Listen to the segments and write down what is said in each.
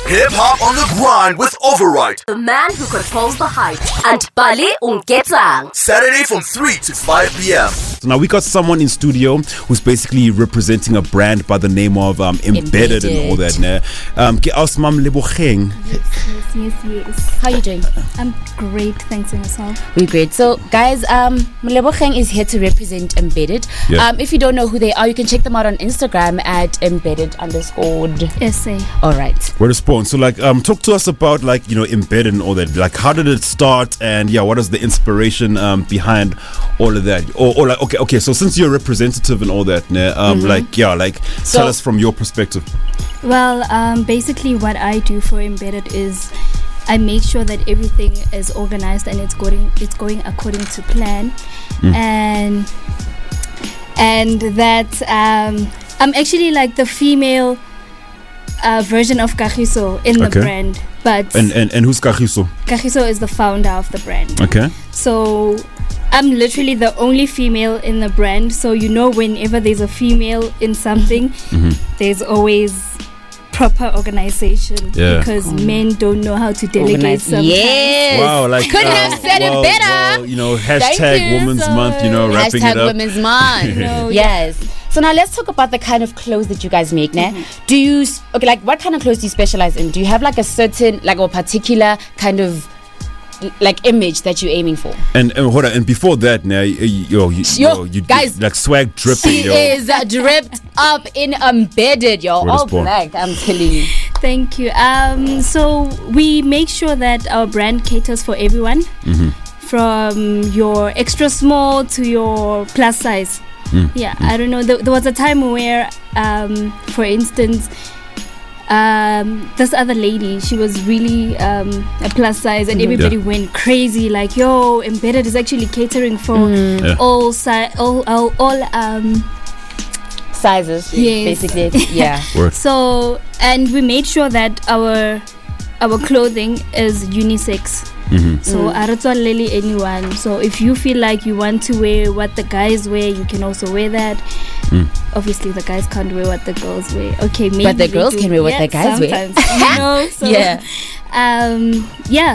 Hip Hop on the Grind with OVERYt. The man who controls the hype. And Bali Ungetsang. Saturday from 3 to 5 p.m. So now we got someone in studio who's basically representing a brand by the name of Embedded and all that. Ke aus Molebogeng. Yes. How are you doing? I'm great, thanks and yourself. We're great. So guys, Molebogeng is here to represent Embedded. Yeah. If you don't know who they are, you can check them out on Instagram at embedded_SA. Alright. Where to spawn? So like talk to us about like, you know, Embedded and all that. Like how did it start, and yeah, what is the inspiration behind all of that? Or like okay, so since you're a representative and all that, tell us from your perspective. Well, basically what I do for Embedded is I make sure that everything is organized and it's going according to plan, and that I'm actually like the female version of Kagiso in the brand. But and who's Kagiso? Kagiso is the founder of the brand. Okay. So I'm literally the only female in the brand. So you know, whenever there's a female in something, there's always proper organization, because men don't know how to delegate sometimes. Yes. Wow, like couldn't have said it better. Well, you know, hashtag Women's Month, you know, wrapping it up. Women's Month. No, yes. So now let's talk about the kind of clothes that you guys make. Do you like what kind of clothes do you specialize in? Do you have like a certain, like a particular kind of like image that you're aiming for? And hold on, and before that, now you guys, like swag dripping. She is dripped up in Embedded, yo. All black, I'm telling you. Thank you. So we make sure that our brand caters for everyone, from your extra small to your plus size. I don't know. There was a time where, for instance, this other lady, she was really a plus size, and everybody went crazy. Like, yo, Embedded is actually catering for all sizes. Yes. Basically, yeah. So, and we made sure that our clothing is unisex. So aratswaleli anyone. So if you feel like you want to wear what the guys wear, you can also wear that. Obviously the guys can't wear what the girls wear. Okay, maybe but the girls can wear what the guys wear. You know? So,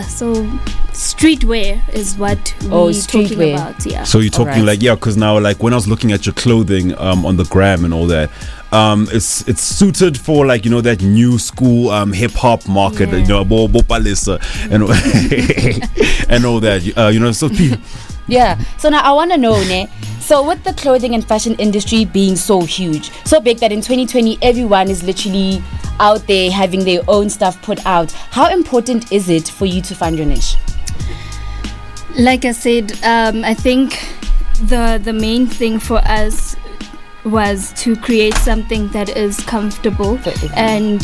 so streetwear is what we're talking about. Yeah. So you're talking because now like when I was looking at your clothing on the gram and all that, it's suited for like, you know, that new school hip hop market, you know, Bopalisa and and all that, you know, so yeah. So now I want to know, so with the clothing and fashion industry being so huge, so big that in 2020 everyone is literally out there having their own stuff put out, how important is it for you to find your niche? Like I said, I think the main thing for us was to create something that is comfortable and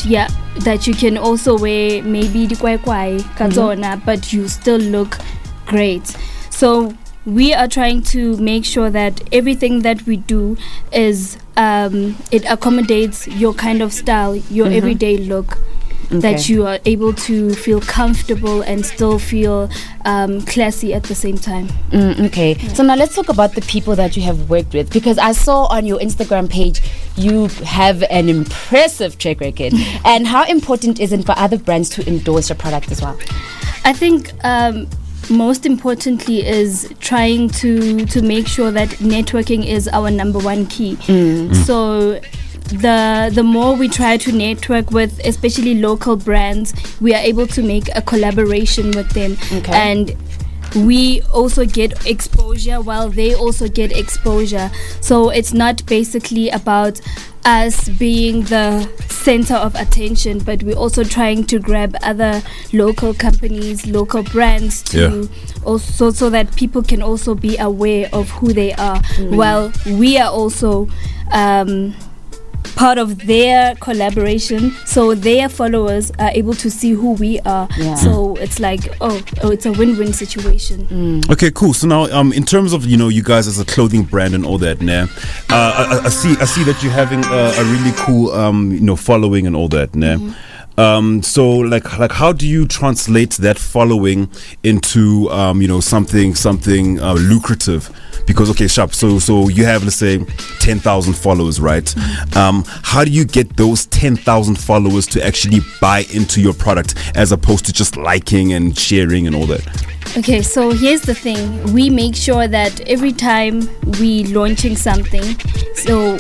that you can also wear, maybe the kwai kazona, but you still look great. So we are trying to make sure that everything that we do is it accommodates your kind of style, your everyday look. That you are able to feel comfortable and still feel classy at the same time. So now let's talk about the people that you have worked with, because I saw on your Instagram page you have an impressive track record. And how important is it for other brands to endorse your product as well? I think most importantly is trying to make sure that networking is our number one key. So the more we try to network with especially local brands, we are able to make a collaboration with them, and we also get exposure while they also get exposure. So it's not basically about us being the center of attention, but we're also trying to grab other local companies, local brands to also, so that people can also be aware of who they are, while we are also part of their collaboration, so their followers are able to see who we are. So it's like it's a win-win situation. Okay, cool. So now in terms of, you know, you guys as a clothing brand and all that, I see that you're having a really cool you know, following and all that, So like how do you translate that following into something lucrative? Because okay, sharp. So you have, let's say, 10,000 followers, right? How do you get those 10,000 followers to actually buy into your product as opposed to just liking and sharing and all that? Okay, so here's the thing. We make sure that every time we launching something, so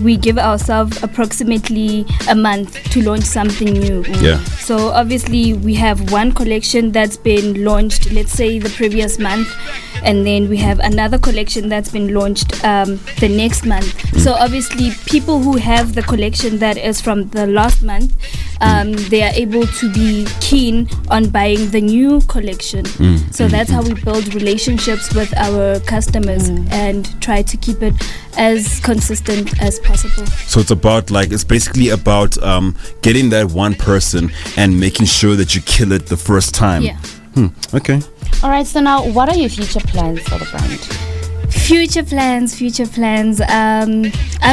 we give ourselves approximately a month to launch something new. Yeah. So obviously we have one collection that's been launched, let's say the previous month, and then we have another collection that's been launched the next month. So obviously people who have the collection that is from the last month, they are able to be keen on buying the new collection. So that's how we build relationships with our customers and try to keep it as consistent as possible. So it's basically about getting that one person and making sure that you kill it the first time. Yeah. Okay. All right, so now what are your future plans for the brand? Future plans. I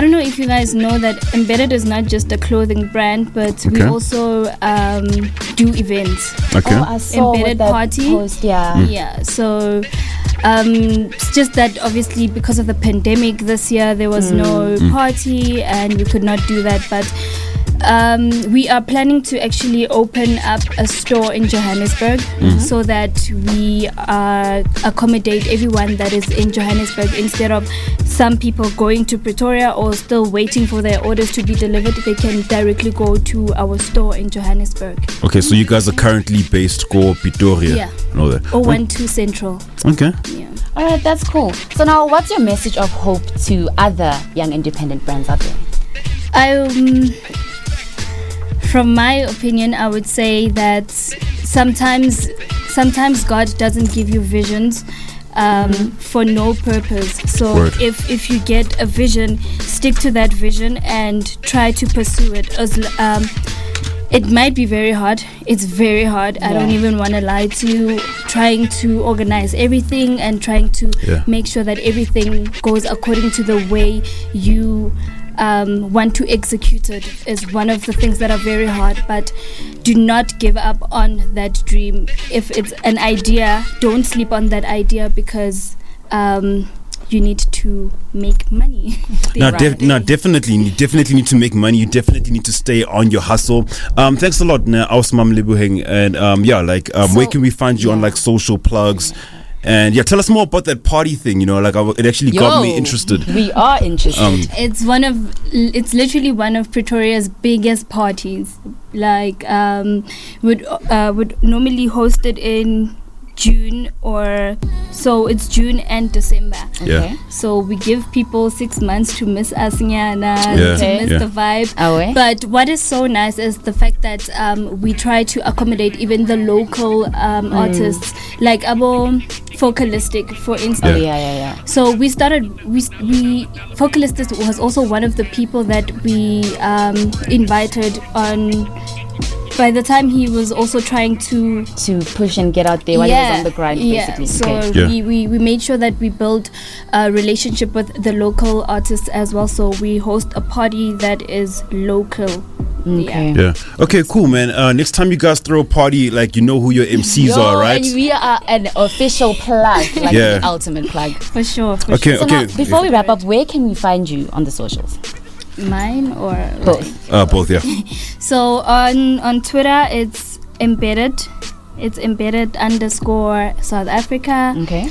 don't know if you guys know that Embedded is not just a clothing brand, but we also do events. Okay. Oh, I saw Embedded that party. post, yeah. Yeah, so it's just that obviously because of the pandemic this year there was no party and we could not do that, but we are planning to actually open up a store in Johannesburg so that we accommodate everyone that is in Johannesburg instead of some people going to Pretoria or still waiting for their orders to be delivered. They can directly go to our store in Johannesburg. Okay, so you guys are currently based in Pretoria. Yeah. And all that. 012 Central. Okay. Yeah. All right, that's cool. So now what's your message of hope to other young independent brands out there? From my opinion, I would say that sometimes God doesn't give you visions for no purpose. So if you get a vision, stick to that vision and try to pursue it. It might be very hard. It's very hard. I don't even want to lie to you. Trying to organize everything and trying to make sure that everything goes according to the way you want to execute it is one of the things that are very hard. But do not give up on that dream. If it's an idea, don't sleep on that idea because you need to make money. Definitely need to make money. You definitely need to stay on your hustle. Thanks a lot, Molebogeng, and where can we find you on like social plugs? And tell us more about that party thing. It actually got me interested. We are interested. It's literally one of Pretoria's biggest parties. Would normally host it in June so it's June and December. Okay. So we give people 6 months to miss us, to miss the vibe. But what is so nice is the fact that we try to accommodate even the local artists, like Abo Focalistic, for instance. So we Focalistic was also one of the people that we invited on. By the time he was also trying to push and get out there when he was on the grind, basically. So we made sure that we build a relationship with the local artists as well. So we host a party that is local. Okay. Okay, cool, man. Next time you guys throw a party, you know who your MCs are, right? And we are an official plug, the ultimate plug. For sure. Okay. Now, before we wrap up, where can we find you on the socials? Mine or both? Both, yeah. So on Twitter it's embedded. It's embedded _ South Africa. Okay.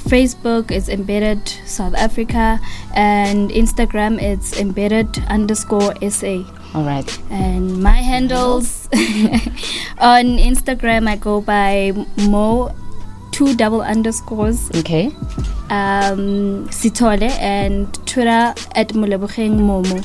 Facebook is embedded South Africa, and Instagram it's embedded _ SA. All right. And my handles on Instagram I go by Mo 2 double underscores. Okay. Sithole, and Twitter at Molebogeng Momo.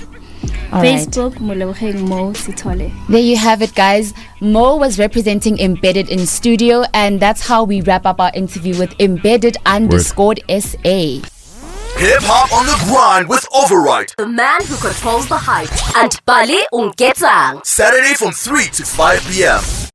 Facebook Molebogeng Mo Sithole. There you have it, guys. Mo was representing Embedded in studio, and that's how we wrap up our interview with Embedded _ SA. Hip hop on the grind with OVERYt. The man who controls the hype. And Bali Ungetsang. Saturday from 3 to 5 p.m.